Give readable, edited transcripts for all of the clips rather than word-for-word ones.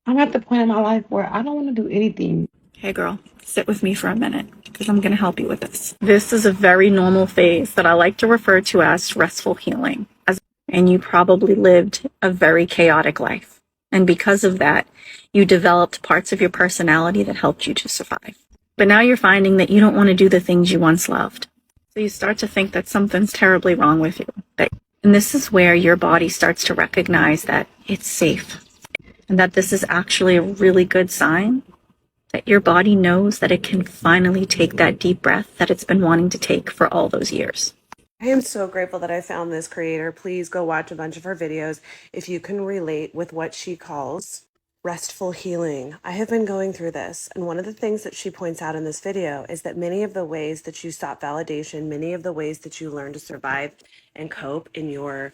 I'm at the point in my life where I don't want to do anything. Hey girl, sit with me for a minute because I'm going to help you with this. This is a very normal phase that I like to refer to as restful healing. And you probably lived a very chaotic life. And because of that, you developed parts of your personality that helped you to survive. But now you're finding that you don't want to do the things you once loved. So you start to think that something's terribly wrong with you. And this is where your body starts to recognize that it's safe and that this is actually a really good sign that your body knows that it can finally take that deep breath that it's been wanting to take for all those years. I am so grateful that I found this creator. Please go watch a bunch of her videos if you can relate with what she calls restful healing. I have been going through this, and one of the things that she points out in this video is that many of the ways that you sought validation, many of the ways that you learned to survive and cope in your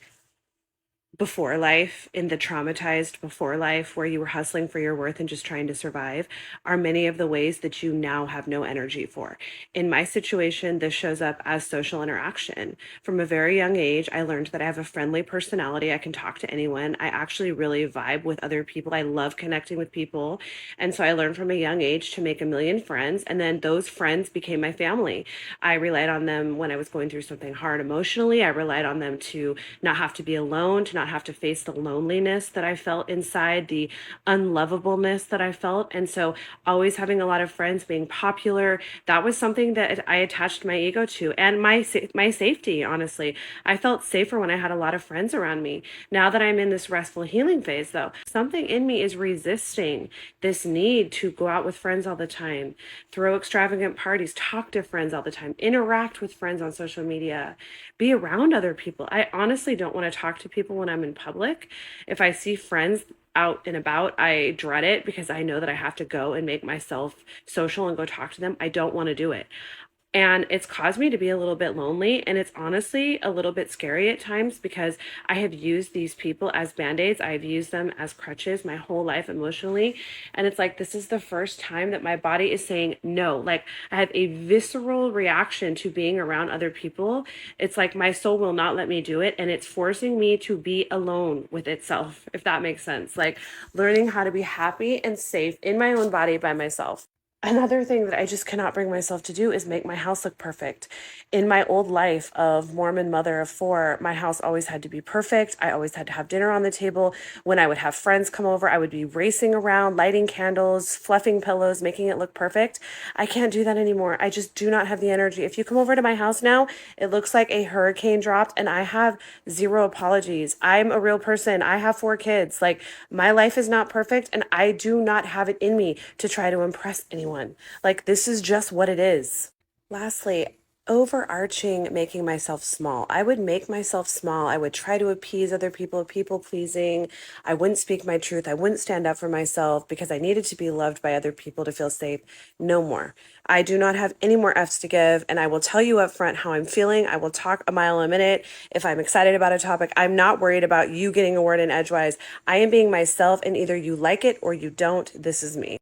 before life, in the traumatized before life where you were hustling for your worth and just trying to survive, are many of the ways that you now have no energy for. In my situation, this shows up as social interaction. From a very young age, I learned that I have a friendly personality. I can talk to anyone. I actually really vibe with other people. I love connecting with people. And so I learned from a young age to make a million friends. And then those friends became my family. I relied on them when I was going through something hard emotionally. I relied on them to not have to be alone, to not have to face the loneliness that I felt inside, the unlovableness that I felt. And so always having a lot of friends, being popular, that was something that I attached my ego to, and my safety, honestly. I felt safer when I had a lot of friends around me. Now that I'm in this restful healing phase, though, something in me is resisting this need to go out with friends all the time, throw extravagant parties, talk to friends all the time, interact with friends on social media, be around other people. I honestly don't want to talk to people when I'm in public. If I see friends out and about, I dread it because I know that I have to go and make myself social and go talk to them. I don't want to do it. And it's caused me to be a little bit lonely. And it's honestly a little bit scary at times because I have used these people as band-aids. I've used them as crutches my whole life emotionally. And it's like, this is the first time that my body is saying no. Like, I have a visceral reaction to being around other people. It's like my soul will not let me do it. And it's forcing me to be alone with itself, if that makes sense. Like learning how to be happy and safe in my own body by myself. Another thing that I just cannot bring myself to do is make my house look perfect. In my old life of Mormon mother of four, my house always had to be perfect. I always had to have dinner on the table. When I would have friends come over, I would be racing around, lighting candles, fluffing pillows, making it look perfect. I can't do that anymore. I just do not have the energy. If you come over to my house now, it looks like a hurricane dropped, and I have zero apologies. I'm a real person. I have four kids. Like, my life is not perfect, and I do not have it in me to try to impress anyone. Like, this is just what it is. Lastly, overarching making myself small. I would make myself small. I would try to appease other people, people pleasing. I wouldn't speak my truth. I wouldn't stand up for myself because I needed to be loved by other people to feel safe. No more. I do not have any more F's to give, and I will tell you up front how I'm feeling. I will talk a mile a minute if I'm excited about a topic. I'm not worried about you getting a word in edgewise. I am being myself, and either you like it or you don't. This is me.